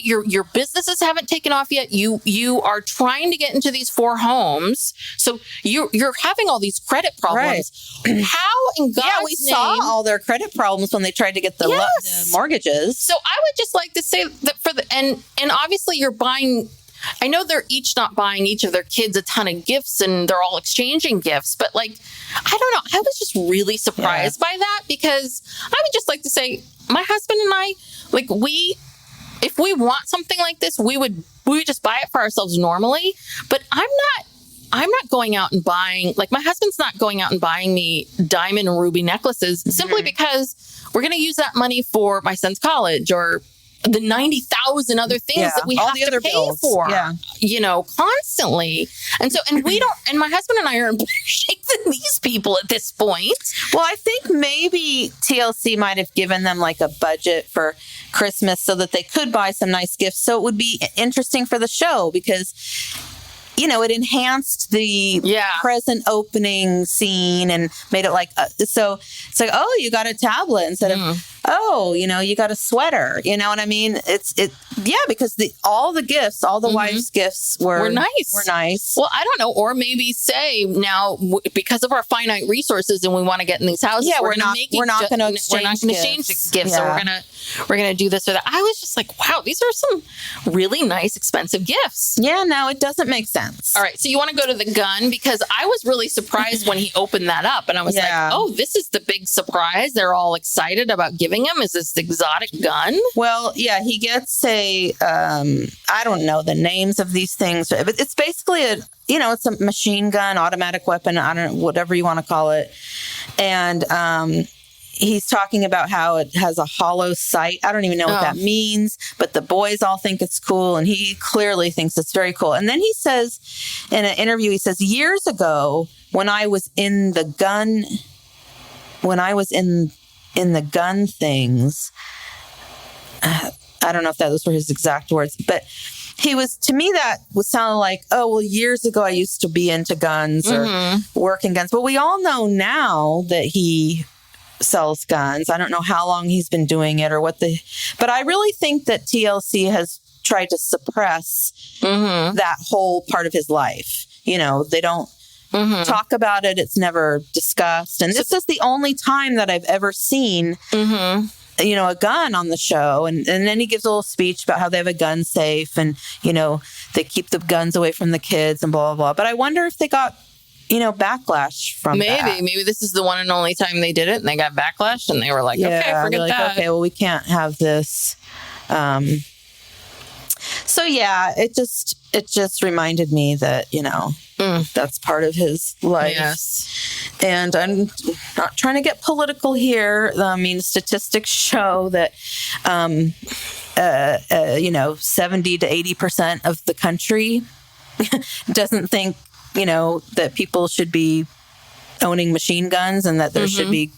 your businesses haven't taken off yet. You are trying to get into these 4 homes. So you're having all these credit problems. Right. How in God's name? We saw all their credit problems when they tried to get the mortgages. So I would just like to say that and obviously you're buying. I know they're each not buying each of their kids a ton of gifts and they're all exchanging gifts, but like, I don't know. I was just really surprised by that because I would just like to say my husband and I, like if we want something like this, we would just buy it for ourselves normally, but I'm not going out and buying, like my husband's not going out and buying me diamond and ruby necklaces simply because we're going to use that money for my son's college or the 90,000 other things that we have to pay for, you know, constantly. And so, and my husband and I are in better shape than these people at this point. Well, I think maybe TLC might have given them like a budget for Christmas so that they could buy some nice gifts. So it would be interesting for the show because, you know, it enhanced the present opening scene and made it like, so it's like, oh, you got a tablet instead of, oh, you know, you got a sweater, you know what I mean? Because all the gifts, all the wives' gifts were nice. Well, I don't know. Or maybe say now, because of our finite resources and we want to get in these houses, we're not going to exchange gifts. So we're going to do this or that. I was just like, wow, these are some really nice, expensive gifts. Yeah, no, it doesn't make sense. All right. So you want to go to the gun? Because I was really surprised when he opened that up. And I was like, oh, this is the big surprise. They're all excited about giving him. Is this exotic gun? Well, yeah, he gets I don't know the names of these things, but it's basically it's a machine gun, automatic weapon, I don't know, whatever you want to call it. And he's talking about how it has a hollow sight. I don't even know what that means, but the boys all think it's cool. And he clearly thinks it's very cool. And then he says in an interview, he says, years ago, when I was in the gun things, I don't know if those were his exact words, but he was, to me, that was sounding like, oh, well, years ago, I used to be into guns or work in guns. But we all know now that he sells guns. I don't know how long he's been doing it or but I really think that TLC has tried to suppress that whole part of his life. You know, they don't talk about it. It's never discussed. And this is the only time that I've ever seen, you know, a gun on the show. And then he gives a little speech about how they have a gun safe and, you know, they keep the guns away from the kids and blah, blah, blah. But I wonder if they got, you know, backlash from that. Maybe this is the one and only time they did it and they got backlash and they were like, okay, forget that. Okay, well, we can't have this. So yeah, it just reminded me that, you know, that's part of his life. Yes. And I'm not trying to get political here. I mean, statistics show that, you know, 70 to 80% of the country doesn't think, you know, that people should be owning machine guns and that there should be,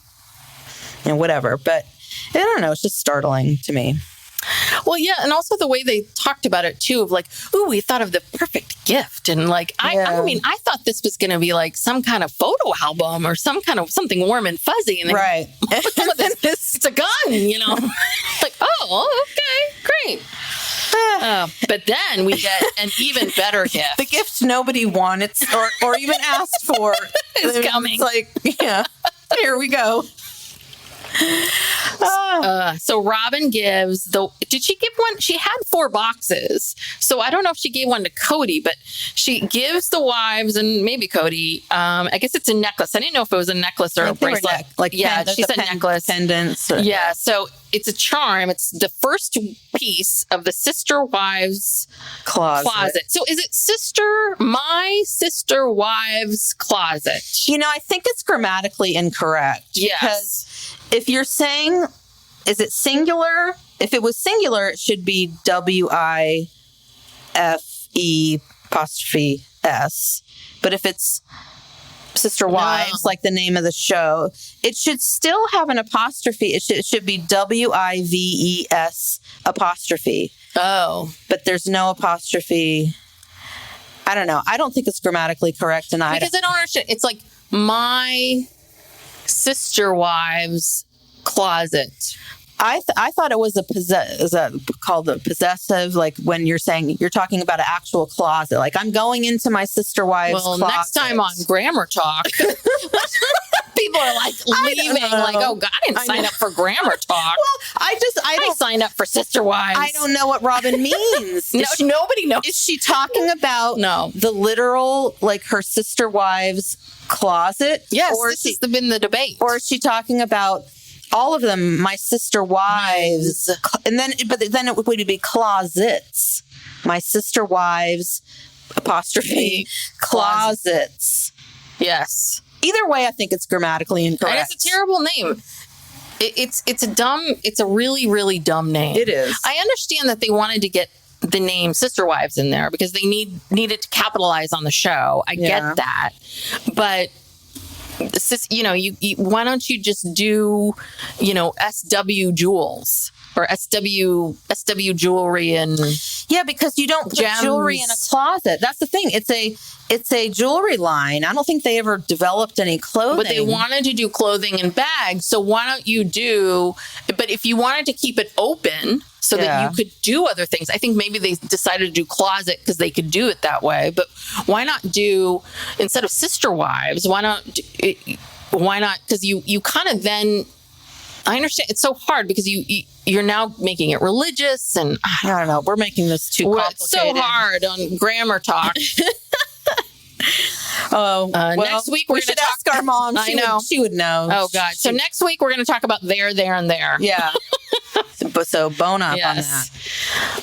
you know, whatever. But I don't know. It's just startling to me. Well, yeah. And also the way they talked about it, too, of like, ooh, we thought of the perfect gift. And like, I mean, I thought this was going to be like some kind of photo album or some kind of something warm and fuzzy. And right. It's a gun, you know, like, oh, okay, great. But then we get an even better gift. The gift nobody wanted or even asked for is coming. It's like, yeah, here we go. So Robin gives did she give one? She had 4 boxes. So I don't know if she gave one to Kody, but she gives the wives and maybe Kody. I guess it's a necklace. I didn't know if it was a necklace or a bracelet. She said necklace. Pendants. Yeah. So it's a charm. It's the first piece of the sister wives closet. So is it my sister wives closet? You know, I think it's grammatically incorrect. Yes. Because if you're saying, is it singular? If it was singular, it should be WIFE''S. But if it's sister wives, like the name of the show, it should still have an apostrophe. It should be WIVES''. Oh. But there's no apostrophe. I don't know. I don't think it's grammatically correct. And because I don't understand. It's like my sister wives closet. I thought it was called a possessive, like when you're saying you're talking about an actual closet. Like I'm going into my sister wives closet. Next time on Grammar Talk, people are like leaving, like, oh God, I didn't sign up for Grammar Talk. Well, I signed up for sister wives. I don't know what Robin means. Nobody knows. Is she talking about the literal, like her sister wives closet? Yes, this has been the debate. Or is she talking about all of them, my sister wives, and then it would be closets. My sister wives, apostrophe, closets. Yes. Either way, I think it's grammatically incorrect. And it's a terrible name. It's a really, really dumb name. It is. I understand that they wanted to get the name Sister Wives in there because they needed to capitalize on the show. I get that. But you know, why don't you just do, you know, SW Jewels or SW Jewelry and because you don't put jewelry in a closet. That's the thing. It's a jewelry line. I don't think they ever developed any clothing. But they wanted to do clothing and bags. So why don't you but if you wanted to keep it open so that you could do other things, I think maybe they decided to do closet because they could do it that way. But why not do, instead of sister wives, why not, because you kind of then, I understand it's so hard because you're now making it religious and I don't know. We're making this too complicated. It's so hard on Grammar Talk. Next week we should ask our mom. She would know. Oh God! So next week we're going to talk about there, and there. Yeah. so bone up on that.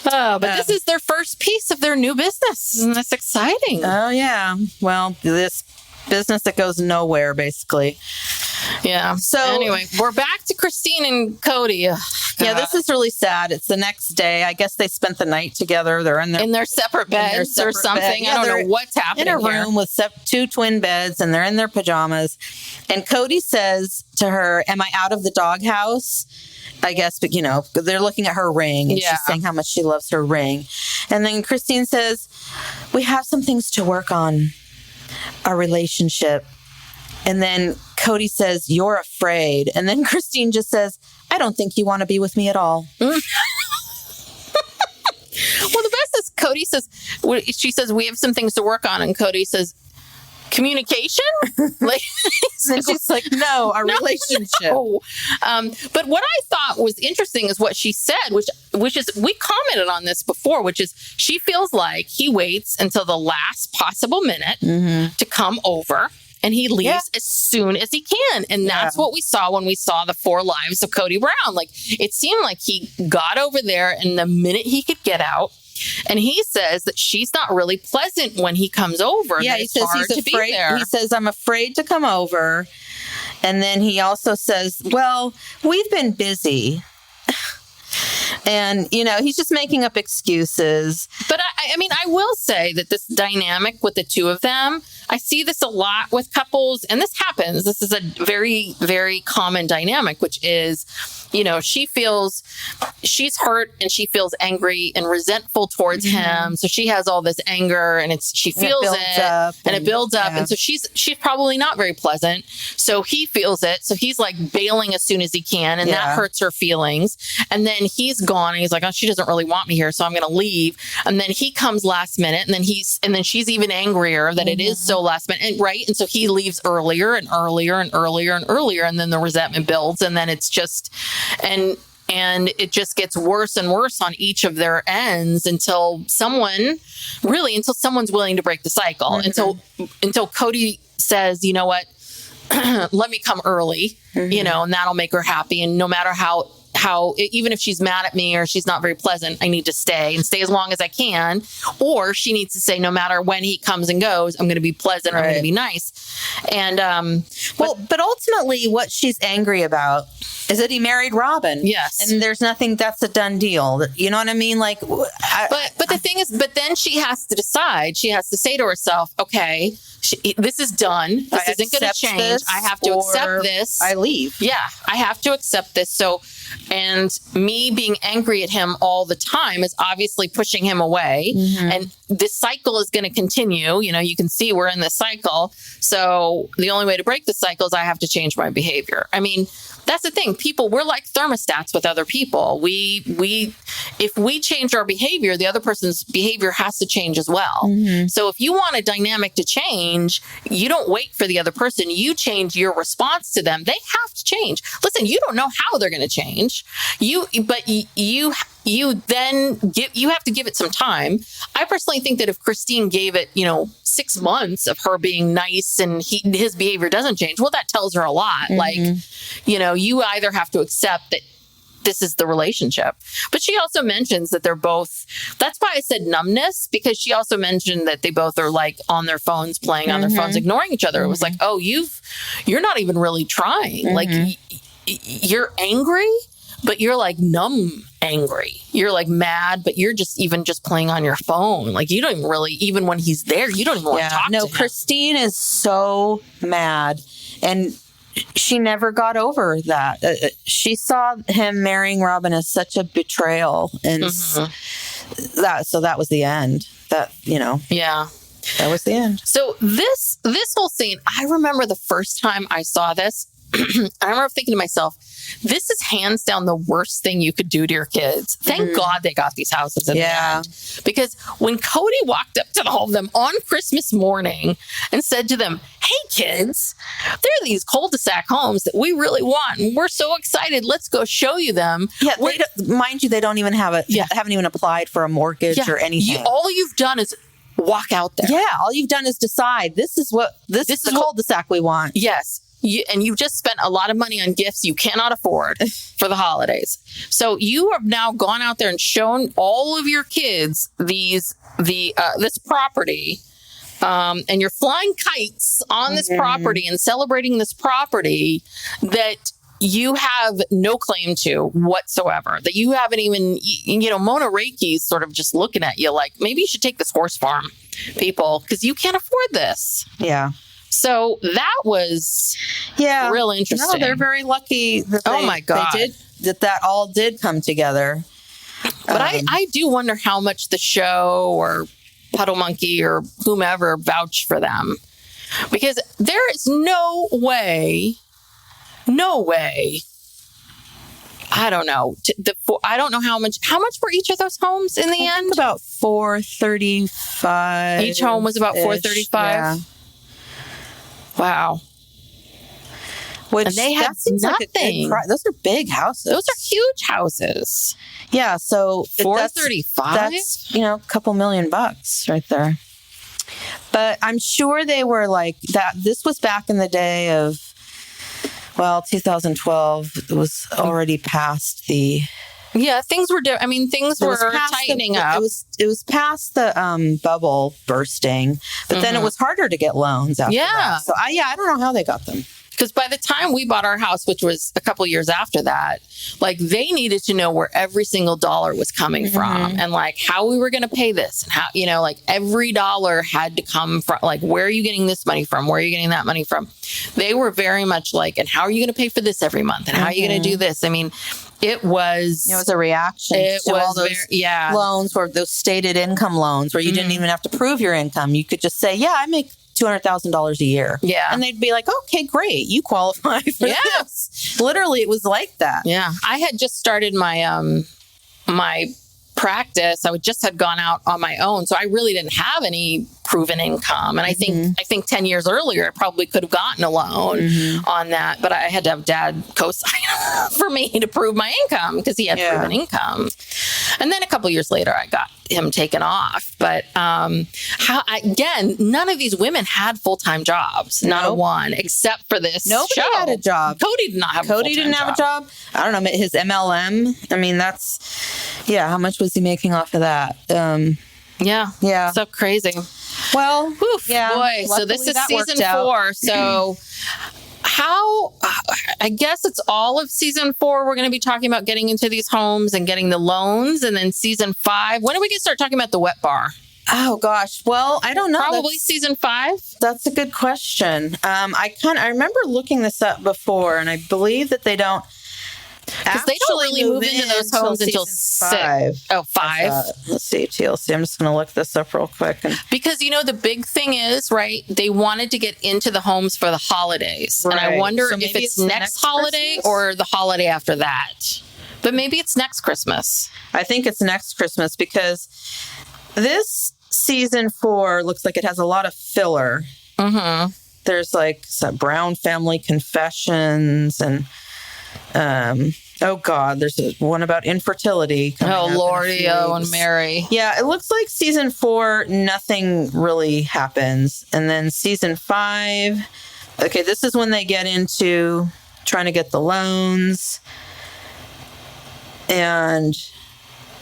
But this is their first piece of their new business, and that's exciting. Oh yeah. Well, this business that goes nowhere, basically. Yeah. So anyway, we're back to Christine and Kody. Ugh, yeah, this is really sad. It's the next day. I guess they spent the night together. They're in their separate beds or something. Yeah, I don't know what's happening in a room with 2 twin beds, and they're in their pajamas. And Kody says to her, "Am I out of the doghouse?" I guess, but they're looking at her ring, and she's saying how much she loves her ring. And then Christine says, "We have some things to work on, our relationship." And then Kody says, "You're afraid." And then Christine just says, "I don't think you want to be with me at all." Well, the best is Kody says, she says, "We have some things to work on." And Kody says, "Communication?" And she's like, "No, our relationship." No. But what I thought was interesting is what she said, which is, we commented on this before, which is she feels like he waits until the last possible minute to come over. And he leaves as soon as he can. And that's what we saw when we saw the 4 lives of Kody Brown. Like, it seemed like he got over there, and the minute he could get out, and he says that she's not really pleasant when he comes over. Yeah, he says he's afraid. He says, "I'm afraid to come over." And then he also says, "Well, we've been busy." And, he's just making up excuses. But I will say that this dynamic with the two of them, I see this a lot with couples, and this happens. This is a very, very common dynamic, which is, she feels she's hurt and she feels angry and resentful towards him. So she has all this anger, and she feels it and it builds up. And so she's probably not very pleasant. So he feels it. So he's like bailing as soon as he can, and that hurts her feelings. And then he's gone, and he's like, "Oh, she doesn't really want me here, so I'm going to leave." And then he comes last minute, and then she's even angrier that it is so last minute, and so he leaves earlier and earlier and earlier and earlier, and then the resentment builds, and then it's just and it just gets worse and worse on each of their ends until someone's willing to break the cycle. Until Kody says, "You know what? Let me come early," and that'll make her happy. And no matter how even if she's mad at me or she's not very pleasant, I need to stay as long as I can. Or she needs to say, no matter when he comes and goes, I'm going to be pleasant. I'm going to be nice. And but ultimately, what she's angry about is that he married Robin. Yes, and there's nothing. That's a done deal. You know what I mean? Like, but the thing is, but then she has to decide. She has to say to herself, "Okay, this is done. This isn't going to change. I have to accept this. I leave. Yeah, I have to accept this." So, and me being angry at him all the time is obviously pushing him away. And this cycle is going to continue. You can see we're in this cycle. So the only way to break the cycle is I have to change my behavior. I mean, that's the thing. People, we're like thermostats with other people. If we change our behavior, the other person's behavior has to change as well. So if you want a dynamic to change, you don't wait for the other person. You change your response to them. They have to change. Listen, you don't know how they're going to change. You have to give it some time. I personally think that if Christine gave it, 6 months of her being nice and his behavior doesn't change, well, that tells her a lot. Like, you either have to accept that this is the relationship. But she also mentions that they're both, that's why I said numbness, because she also mentioned that they both are like on their phones, playing on their phones, ignoring each other. It was like, oh, you're not even really trying. Like, you're angry, but you're like numb angry. You're like mad, but you're just playing on your phone. Like, you don't even really, even when he's there, you don't even want to talk to him. Christine is so mad, and she never got over that. She saw him marrying Robin as such a betrayal, and that was the end. That was the end. So this whole scene, I remember the first time I saw this, I remember thinking to myself, this is hands down the worst thing you could do to your kids. Thank God they got these houses in the end. Because when Kody walked up to all of them on Christmas morning and said to them, "Hey kids, there are these cul-de-sac homes that we really want, and we're so excited. Let's go show you them." Yeah, mind you, they don't even have haven't even applied for a mortgage or anything. All you've done is walk out there. Yeah, all you've done is decide this is the cul-de-sac we want. Yes. And you've just spent a lot of money on gifts you cannot afford for the holidays. So you have now gone out there and shown all of your kids this property and you're flying kites on this property and celebrating this property that you have no claim to whatsoever, that you haven't even, Mona Reiki's sort of just looking at you like, maybe you should take this horse farm, people, because you can't afford this. Yeah. So that was real interesting. No, they're very lucky that my God. they did, that all did come together. But I do wonder how much the show or Puddle Monkey or whomever vouched for them, because there is no way. I don't know. I don't know how much were each of those homes in the end? About $435. Each home was about $435. Yeah. Wow. Which, and they had nothing. Those are big houses. Those are huge houses. Yeah. So $435. That's a couple $1,000,000 right there. But I'm sure they were like that. This was back in the day of, 2012. It was already past the. Yeah, things were things were tightening up. It was past the bubble bursting, but then it was harder to get loans after that. So I don't know how they got them. Because by the time we bought our house, which was a couple years after that, like they needed to know where every single dollar was coming from and like how we were going to pay this and how, like every dollar had to come from, like, where are you getting this money from? Where are you getting that money from? They were very much like, and how are you going to pay for this every month? And how are you going to do this? I mean, it was a reaction to all those loans, or those stated income loans where you didn't even have to prove your income. You could just say, I make $200,000 a year. Yeah. And they'd be like, okay, great. You qualify for this. Literally, it was like that. Yeah. I had just started my, my practice. I just had gone out on my own. So I really didn't have any proven income. And I think 10 years earlier, I probably could have gotten a loan on that. But I had to have Dad co-sign for me to prove my income because he had proven income. And then a couple years later, I got him taken off. But none of these women had full-time jobs. Not one, except for this Nobody show. had a job. Cody did not have a full-time job. Cody didn't have a job. I don't know, his MLM. I mean, that's, how much was he making off of that? Yeah. So crazy. Well, boy. So this is season 4. So I guess it's all of season 4. We're going to be talking about getting into these homes and getting the loans. And then season 5, when are we going to start talking about the wet bar? Oh gosh. Well, I don't know. Probably season 5. That's a good question. I remember looking this up before, and I believe that they don't. Because they don't really move into those homes until 6. Oh, 5. Let's see, TLC. I'm just going to look this up real quick. Because, the big thing is, right, they wanted to get into the homes for the holidays. Right. And I wonder if it's next holiday Christmas? Or the holiday after that. But maybe it's next Christmas. I think it's next Christmas because this season 4 looks like it has a lot of filler. Mm-hmm. There's like some Brown Family Confessions and... oh God, there's one about infertility. Oh Lordy, and Mary. Yeah, it looks like season 4, nothing really happens. And then season 5, okay, this is when they get into trying to get the loans. And,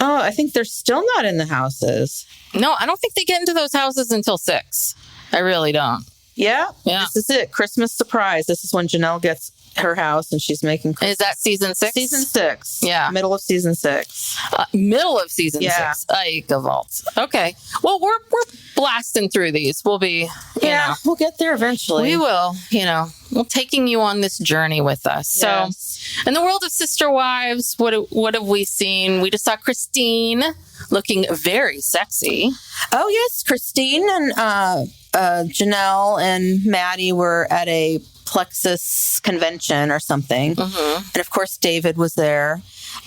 I think they're still not in the houses. No, I don't think they get into those houses until 6. I really don't. Yeah. This is it. Christmas surprise. This is when Janelle gets her house and she's making Christmas. Is that season 6? Season 6. Yeah. Middle of season 6. Middle of season 6. Okay. Well, we're blasting through these. We'll be, we'll get there eventually. We will, we're taking you on this journey with us. Yes. So in the world of Sister Wives, what have we seen? We just saw Christine looking very sexy. Oh, yes. Christine and Janelle and Maddie were at a Plexus convention or something. Mm-hmm. And of course, David was there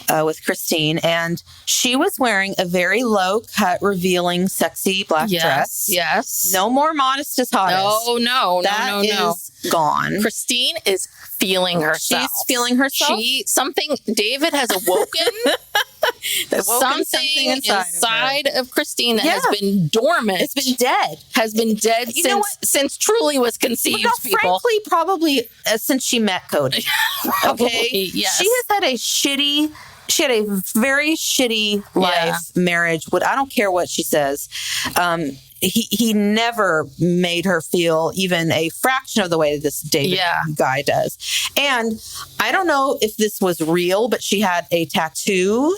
with Christine. And she was wearing a very low-cut, revealing, sexy black dress. Yes. No more modest as hottest. No. That is gone. Christine is feeling herself. She's feeling herself. David has awoken. something inside of Christine that has been dormant. It's been dead. Has been dead since truly was conceived, people. Frankly, probably since she met Cody. Okay? Yes. She has had a shitty she had a very shitty life, marriage. I don't care what she says. He never made her feel even a fraction of the way that this David guy does. And I don't know if this was real, but she had a tattoo,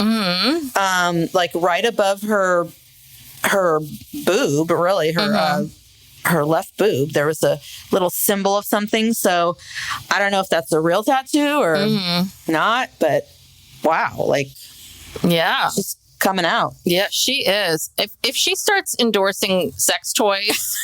like right above her boob, really, her left boob. There was a little symbol of something. So I don't know if that's a real tattoo or not, but wow, like, she's coming out. Yeah, she is. If she starts endorsing sex toys,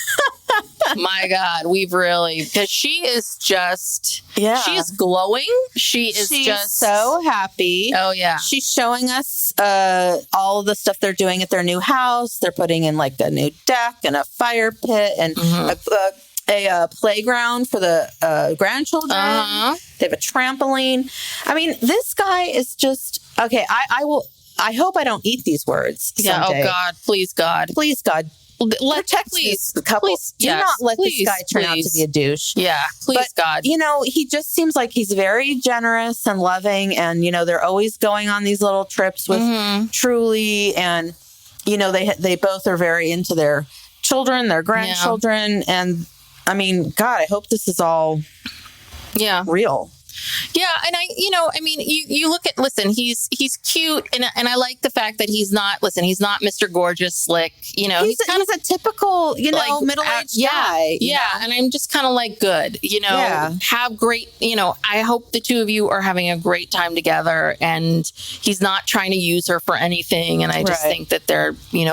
my God, because she is just, she is glowing. She's just so happy. Oh, yeah. She's showing us all of the stuff they're doing at their new house. They're putting in like a new deck and a fire pit and a playground for the grandchildren. They have a trampoline. I mean, this guy is just, okay, I hope I don't eat these words someday. Oh, God. Please, God. Please, God. Protect this couple. Please, do not let this guy turn out to be a douche. Yeah, please, but, God. He just seems like he's very generous and loving. And, they're always going on these little trips with Truly. And, they both are very into their children, their grandchildren. And, I mean, God, I hope this is all real. Yeah. And you look at, listen, he's cute. And I like the fact that he's not Mr. Gorgeous, slick, he's a typical, like, middle-aged guy. Yeah. And I'm just kind of like, good, have great, I hope the two of you are having a great time together and he's not trying to use her for anything. And I just think that they're,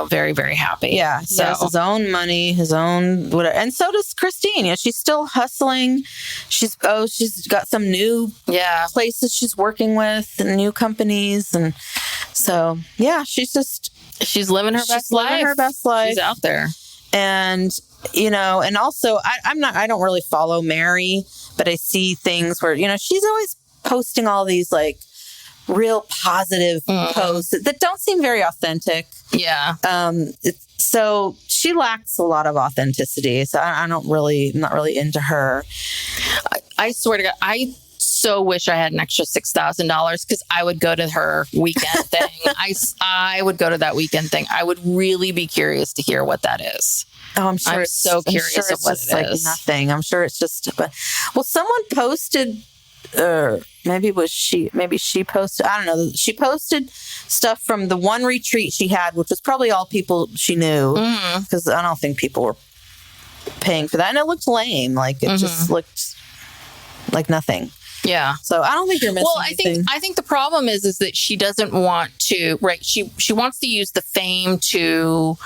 very, very happy. Yeah. So. He has his own money, his own, whatever. And so does Christine. She's still hustling. She's got some new places she's working with and new companies. And so, she's living her best life. She's out there. And, and also I don't really follow Mary, but I see things where, she's always posting all these like real positive posts that don't seem very authentic. Yeah. So she lacks a lot of authenticity. So I'm not really into her. I swear to God, I so wish I had an extra $6,000 because I would go to her weekend thing. I would go to that weekend thing. I would really be curious to hear what that is. Oh, I'm sure. I'm so curious of what it is. Like nothing. I'm sure it's just. Someone posted. Maybe she posted. I don't know. She posted stuff from the one retreat she had, which was probably all people she knew, because I don't think people were paying for that, and it looked lame. Like it just looked like nothing. Yeah. So I don't think you're missing anything. I think the problem is that she doesn't want to, right? She wants to use the fame to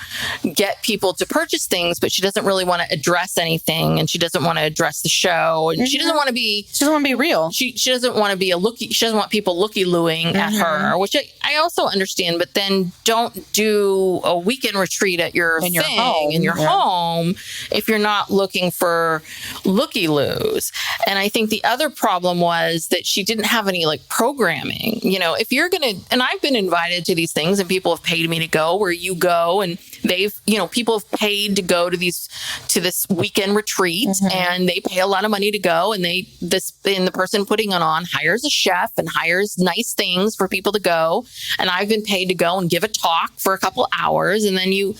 get people to purchase things, but she doesn't really want to address anything, and she doesn't want to address the show, and she doesn't want to be. She doesn't want to be real. She doesn't want to be she doesn't want people looky-looing at her, which I also understand. But then don't do a weekend retreat at your home if you're not looking for looky-loos. And I think the other problem was that she didn't have any like programming. If you're going to, and I've been invited to these things and people have paid me to go, where you go and they've, people have paid to go to this weekend retreat, and they pay a lot of money to go, and the person putting it on hires a chef and hires nice things for people to go. And I've been paid to go and give a talk for a couple hours. And then you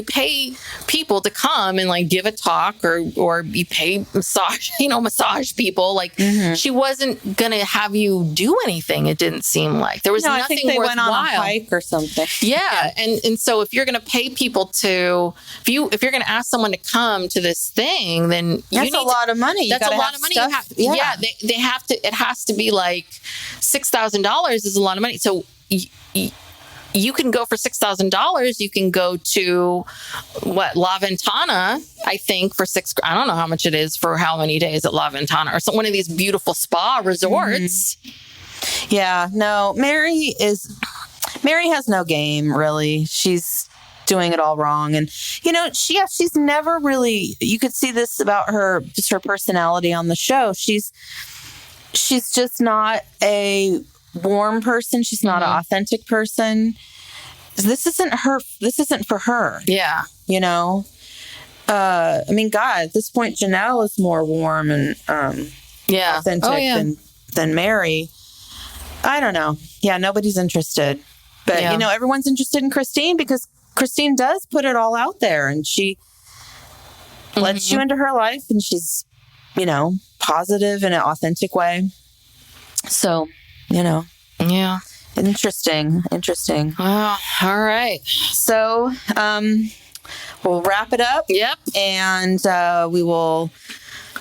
pay people to come and like give a talk or you pay massage people. Like she wasn't going to have you do anything. It didn't seem like there was nothing I think they worthwhile. Went on a hike or something. Yeah. And so if you're going to pay people if you're going to ask someone to come to this thing, then that's a lot of money. That's a lot of money. They have to, it has to be like $6,000 is a lot of money. So you can go for $6,000. You can go to La Ventana, I think, for I don't know how much it is for how many days at La Ventana, or one of these beautiful spa resorts. Yeah, no, Mary has no game, really. She's doing it all wrong. And, she's never really, you could see this about her, just her personality on the show. She's just not a warm person. She's not an authentic person. This isn't for her. Yeah. I mean, God, at this point, Janelle is more warm and authentic than Mary. I don't know. nobody's interested. But, everyone's interested in Christine because Christine does put it all out there, and she lets you into her life, and she's, positive in an authentic way. So, Yeah. Interesting. Oh, all right. So, we'll wrap it up. Yep. And we will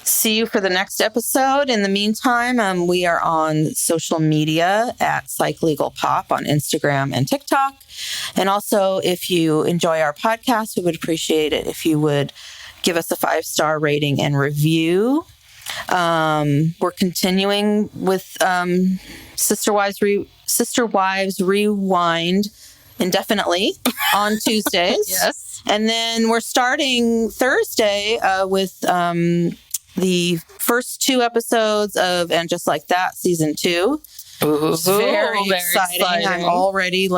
see you for the next episode. In the meantime, we are on social media at Psych Legal Pop on Instagram and TikTok. And also, if you enjoy our podcast, we would appreciate it if you would give us a 5-star rating and review. We're continuing with Sister Wives Rewind indefinitely on Tuesdays. Yes. And then we're starting Thursday with the first 2 episodes of And Just Like That, season 2. Ooh, very exciting. I'm already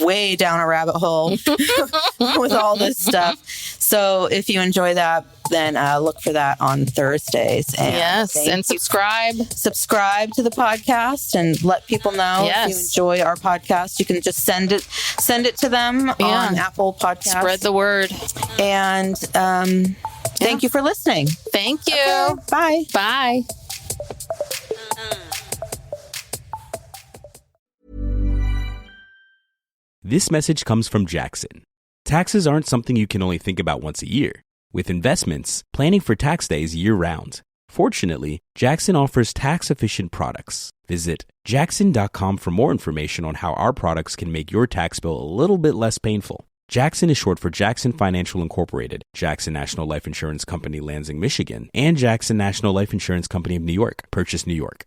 way down a rabbit hole with all this stuff. So if you enjoy that, then look for that on Thursdays. And yes, and subscribe. Subscribe to the podcast and let people know if you enjoy our podcast. You can just send it to them on Apple Podcasts. Spread the word. And thank you for listening. Thank you. Okay, bye. Bye. This message comes from Jackson. Taxes aren't something you can only think about once a year. With investments, planning for tax day is year-round. Fortunately, Jackson offers tax-efficient products. Visit jackson.com for more information on how our products can make your tax bill a little bit less painful. Jackson is short for Jackson Financial Incorporated, Jackson National Life Insurance Company, Lansing, Michigan, and Jackson National Life Insurance Company of New York, Purchase, New York.